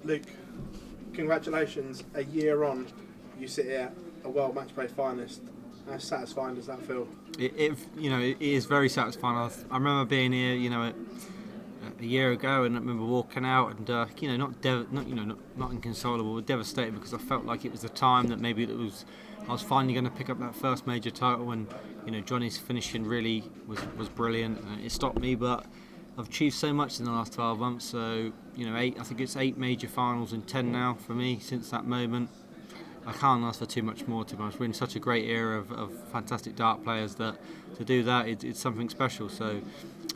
Luke, congratulations. A year on, you sit here, a World Matchplay finalist. How satisfying does that feel? It is very satisfying. I remember being here, a year ago, and I remember walking out and not inconsolable, but devastated, because I felt like it was the time that maybe I was finally going to pick up that first major title, and Johnny's finishing really was brilliant. It stopped me, but I've achieved so much in the last 12 months. So I think it's 8 major finals and 10 now for me since that moment. I can't ask for too much more, to be honest. We're in such a great era of fantastic dart players that to do that, it's something special. So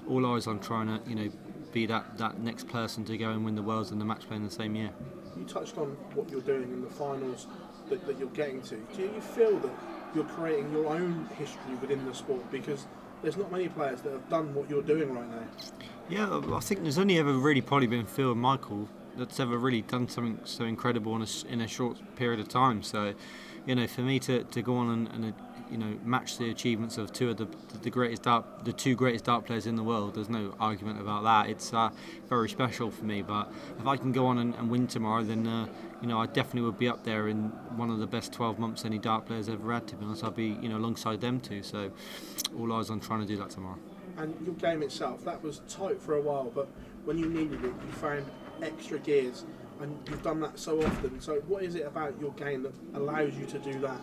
all eyes on trying to be that next person to go and win the Worlds and the match play in the same year. You touched on what you're doing in the finals that you're getting to. Do you feel that you're creating your own history within the sport? Because there's not many players that have done what you're doing right now. Yeah, I think there's only ever really probably been Phil and Michael that's ever really done something so incredible in a short period of time. So, for me to go on and match the achievements of two of the two greatest dart players in the world, there's no argument about that. It's very special for me. But if I can go on and win tomorrow, then I definitely would be up there in one of the best 12 months any dart players ever had. To be honest, I'll be alongside them too. So, all eyes on trying to do that tomorrow. And your game itself, that was tight for a while, but when you needed it, you found extra gears, and you've done that so often. So what is it about your game that allows you to do that?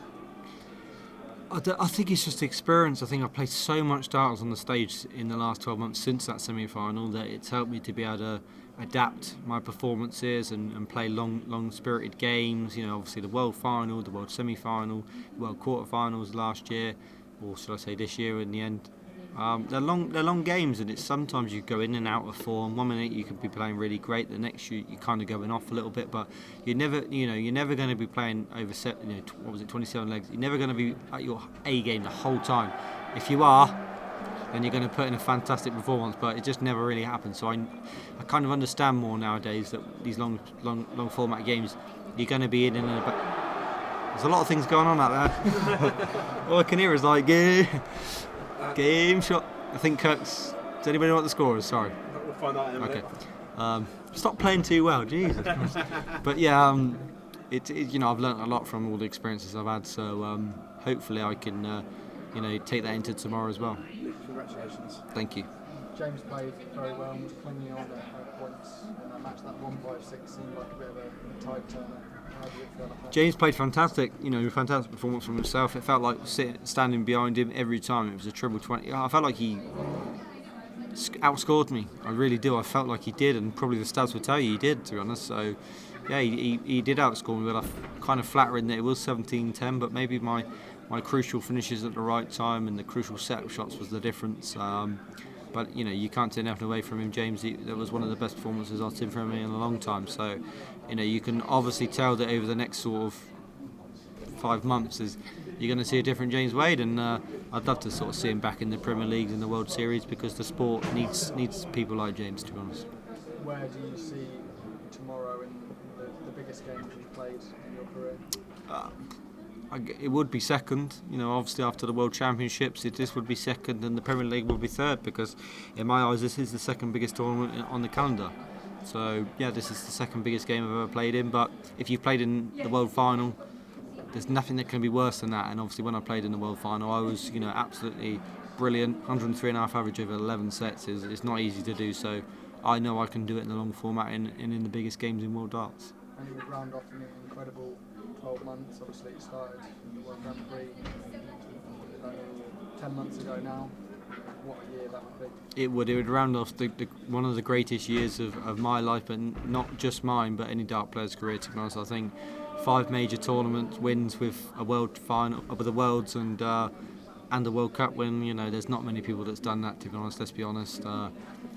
I think it's just experience. I think I've played so much darts on the stage in the last 12 months since that semi-final that it's helped me to be able to adapt my performances and play long spirited games. Obviously the World Final, the World Semi-Final, World Quarterfinals last year, or should I say this year in the end. They're long games, and it's sometimes you go in and out of form. 1 minute you could be playing really great, the next you're kind of going off a little bit, but you're never going to be playing over 27 legs. You're never going to be at your A game the whole time. If you are, then you're going to put in a fantastic performance, but it just never really happens. So I kind of understand more nowadays that these long format games, you're going to be in and out. There's a lot of things going on out there. All I can hear is like, game shot. I think Kirk's. Does anybody know what the score is? Sorry. We'll find out in a minute. Stop playing too well, Jesus. But yeah, I've learnt a lot from all the experiences I've had. So hopefully I can, take that into tomorrow as well. Congratulations. Thank you. James played very well and was clinging on at points in that match. That 1-5-6 seemed like a bit of a tide turner. How did it feel like that? James played fantastic, fantastic performance from himself. It felt like standing behind him every time. It was a triple 20. I felt like he outscored me. I really do. I felt like he did, and probably the stats would tell you he did, to be honest. So, yeah, he did outscore me, but I'm kind of flattering that it was 17-10, but maybe my crucial finishes at the right time and the crucial set shots was the difference. But you can't take nothing away from him, James. That was one of the best performances I've seen from him in a long time. So, you can obviously tell that over the next sort of 5 months you're going to see a different James Wade, and I'd love to sort of see him back in the Premier Leagues and the World Series, because the sport needs people like James, to be honest. Where do you see tomorrow in the biggest games you've played in your career? It would be second, obviously after the World Championships this would be second, and the Premier League would be third, because in my eyes this is the second biggest tournament on the calendar. So yeah, this is the second biggest game I've ever played in, but if you've played in the World Final, there's nothing that can be worse than that. And obviously when I played in the World Final, I was absolutely brilliant. 103.5 average over 11 sets is not easy to do, so I know I can do it in the long format and in the biggest games in World Darts. And you would round off an incredible 12 months. Obviously it started in the World Grand Prix 10 months ago now. What a year that would be. It would round off one of the greatest years of my life, but not just mine, but any dart player's career, to be honest. I think 5 major tournament wins with a world final, with the Worlds and the World Cup win. There's not many people that's done that, to be honest. Let's be honest. I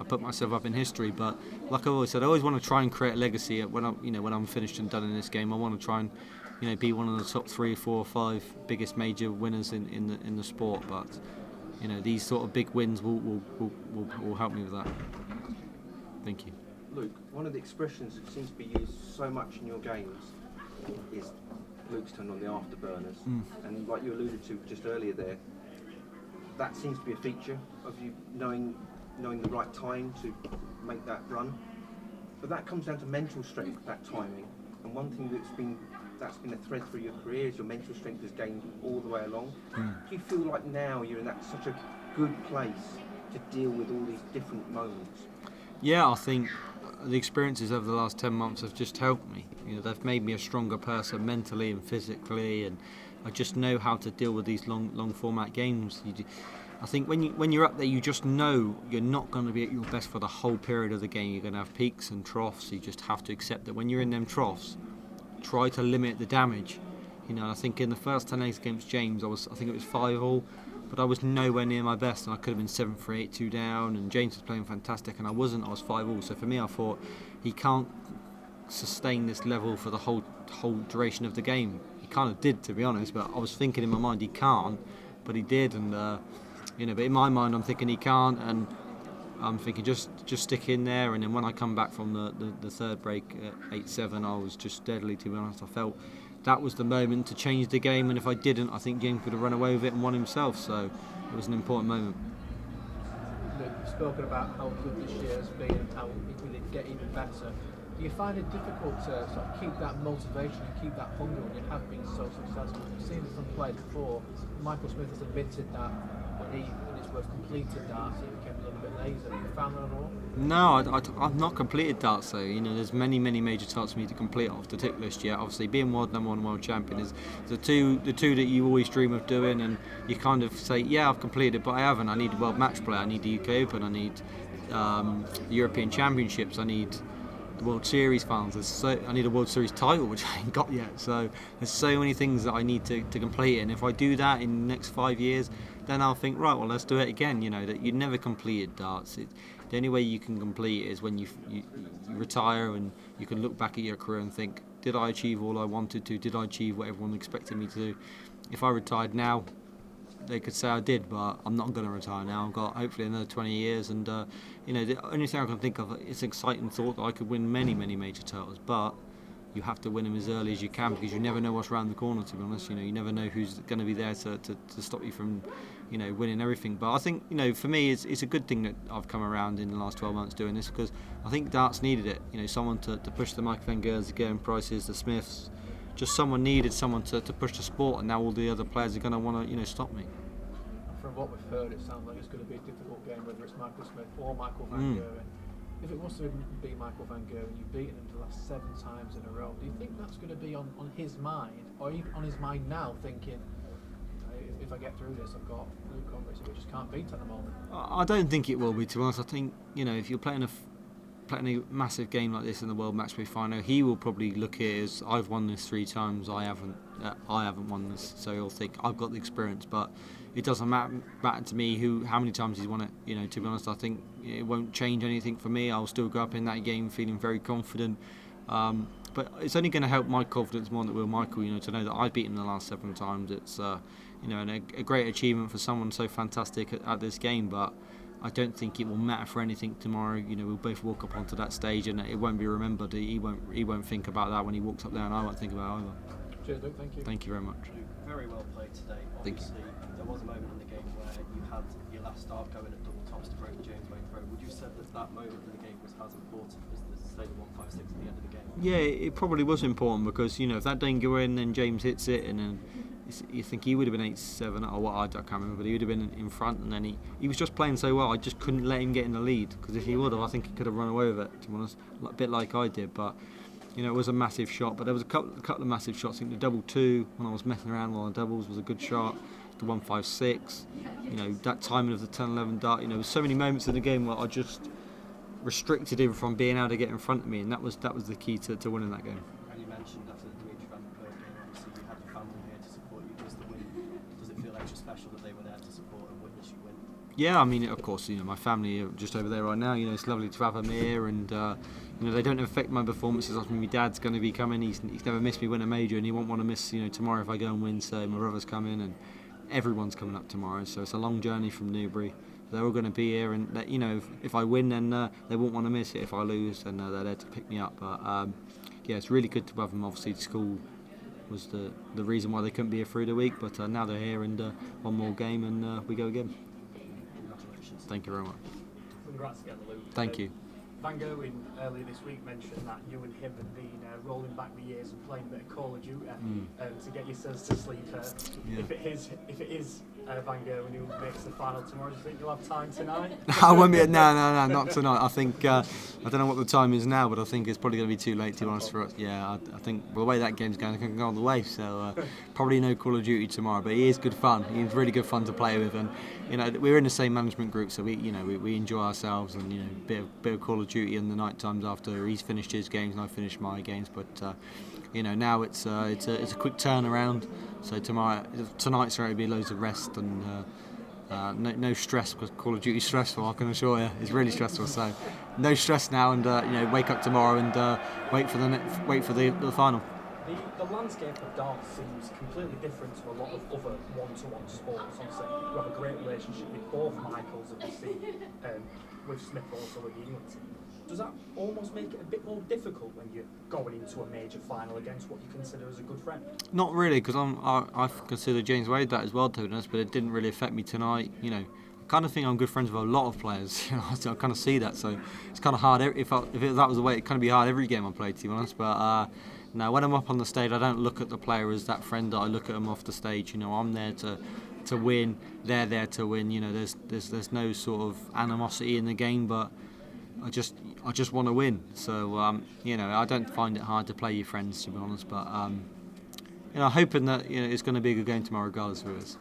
put myself up in history, but like I've always said, I always want to try and create a legacy. When I'm finished and done in this game, I want to try and be one of the top 3, 4, 5 biggest major winners in the sport. But these sort of big wins will help me with that. Thank you. Luke, one of the expressions that seems to be used so much in your games is Luke's turned on the afterburners, and like you alluded to just earlier there, that seems to be a feature of you knowing the right time to make that run. But that comes down to mental strength, that timing. And one thing that's been a thread through your career is your mental strength has gained all the way along. Do you feel like now you're in such a good place to deal with all these different moments? Yeah, I think the experiences over the last 10 months have just helped me. They've made me a stronger person mentally and physically, and I just know how to deal with these long format games. I think when you're up there, you just know you're not going to be at your best for the whole period of the game. You're going to have peaks and troughs. You just have to accept that when you're in them troughs, try to limit the damage. I think in the first 10 eggs against James, I think it was 5-all, but I was nowhere near my best, and I could have been 7-3, 8-2 down, and James was playing fantastic, and I wasn't. I was 5-all. So for me, I thought he can't sustain this level for the whole duration of the game. He kind of did, to be honest, but I was thinking in my mind he can't, but he did, and but in my mind I'm thinking he can't, and I'm thinking just stick in there. And then when I come back from the third break at 8-7, I was just deadly, to be honest. I felt that was the moment to change the game, and if I didn't, I think James would have run away with it and won himself. So it was an important moment. Luke, you've spoken about how good this year has been and how it will get even better. Do you find it difficult to sort of keep that motivation and keep that hunger when you have been so successful? We've seen it from players before. Michael Smith has admitted that when his work completed darts, he became a little bit lazy. Have you found that at all? No, I've not completed darts though. There's many major tasks for me to complete off the tick list yet. Obviously, being world number one world champion is the two that you always dream of doing, and you kind of say, yeah, I've completed, but I haven't. I need World Matchplay, I need the UK Open, I need the European Championships, I need the World Series finals. I need a World Series title, which I ain't got yet. So there's so many things that I need to complete, and if I do that in the next 5 years, then I'll think, right, well, let's do it again. That you never completed darts. The only way you can complete it is when you retire, and you can look back at your career and think, did I achieve all I wanted to? Did I achieve what everyone expected me to do? If I retired now, they could say I did, but I'm not going to retire now. I've got hopefully another 20 years, and the only thing I can think of is an exciting thought that I could win many major titles, but you have to win them as early as you can, because you never know what's around the corner, to be honest. You never know who's going to be there to stop you from winning everything. But I think for me it's a good thing that I've come around in the last 12 months doing this, because I think darts needed it. Someone to push the Michael van Gerwen's, the Gerwen Prices, the Smiths. Just someone needed someone to push the sport, and now all the other players are going to want to stop me. From what we've heard, it sounds like it's going to be a difficult game, whether it's Michael Smith or Michael van Gerwen. If it was to be Michael van Gerwen, you've beaten him the last 7 times in a row. Do you think that's going to be on his mind, or even on his mind now, thinking, if I get through this, I've got Luke Humphries, who we just can't beat at the moment? I don't think it will be, to be honest. I think if you're playing a massive game like this in the World Matchplay final, he will probably look at it as, I've won this 3 times, I haven't won this, so he'll think I've got the experience. But it doesn't matter to me how many times he's won it. To be honest, I think it won't change anything for me. I'll still go up in that game feeling very confident. But it's only going to help my confidence more than it will Michael. To know that I've beaten him the last 7 times. It's and a great achievement for someone so fantastic at this game. But I don't think it will matter for anything tomorrow. We'll both walk up onto that stage, and it won't be remembered. He won't think about that when he walks up there, and I won't think about it either. Cheers, Luke. Thank you. Thank you very much. Luke, very well played today. Obviously, there was a moment in the game where you had your last start going at double tops to break James Wayne throw. Would you say that moment in the game was as important as the state of 156 at the end of the game? Yeah, it probably was important, because if that didn't go in, then James hits it, and then you think he would have been 8-7 or what, I can't remember, but he would have been in front, and then he was just playing so well. I just couldn't let him get in the lead, because if he would have, I think he could have run away with it, to be honest, a bit like I did. But it was a massive shot. But there was a couple of massive shots. I think the double 2 when I was messing around on the doubles was a good shot. The 156, that timing of the 10-11 dart. There was so many moments in the game where I just restricted him from being able to get in front of me, and that was the key to winning that game. And you mentioned after the Dimitri van der Berg game, obviously you had your family here to support you. Does it feel extra special that they were there to support and witness you win? Yeah, I mean, of course, my family are just over there right now. It's lovely to have them here, and they don't affect my performances. I mean, my dad's going to be coming. He's never missed me win a major, and he won't want to miss tomorrow if I go and win. So my brother's coming, and everyone's coming up tomorrow. So it's a long journey from Newbury. They're all going to be here, and if I win, then they won't want to miss it. If I lose, then they're there to pick me up. But yeah, it's really good to have them. Obviously, school was the reason why they couldn't be here through the week, but now they're here, and one more game, and we go again. Congratulations. Thank you very much. Congrats again, Luke. Thank you. Van Gerwen earlier this week mentioned that you and him had been rolling back the years and playing a bit of Call of Duty to get yourselves to sleep. If it is Van Gerwen who makes the final tomorrow, do you think you'll have time tonight? I won't be. No, not tonight. I think I don't know what the time is now, but I think it's probably going to be too late to be honest for us. Yeah, I think the way that game's going, it can go on the way. So probably no Call of Duty tomorrow. But he is good fun. He's really good fun to play with, and we're in the same management group, so we enjoy ourselves, and bit of Call of Duty in the night times after he's finished his games and I finished my games. But now it's a quick turnaround. So tonight's going to be loads of rest and no stress, because Call of Duty is stressful. I can assure you, it's really stressful. So no stress now, and wake up tomorrow and wait for the final. The landscape of darts seems completely different to a lot of other one-to-one sports. Obviously, you have a great relationship with both Michaels of the sea, with Smith also with the England team. Does that almost make it a bit more difficult when you're going into a major final against what you consider as a good friend? Not really, because I consider James Wade that as well, to be honest, but it didn't really affect me tonight. I kind of think I'm good friends with a lot of players. I kind of see that, so it's kind of hard. If that was the way, it kind of be hard every game I played, to be honest. But no, when I'm up on the stage, I don't look at the player as that friend that I look at them off the stage. I'm there to win. They're there to win. There's no sort of animosity in the game, but I just want to win. So I don't find it hard to play your friends, to be honest. But hoping that it's going to be a good game tomorrow, regardless of who it is.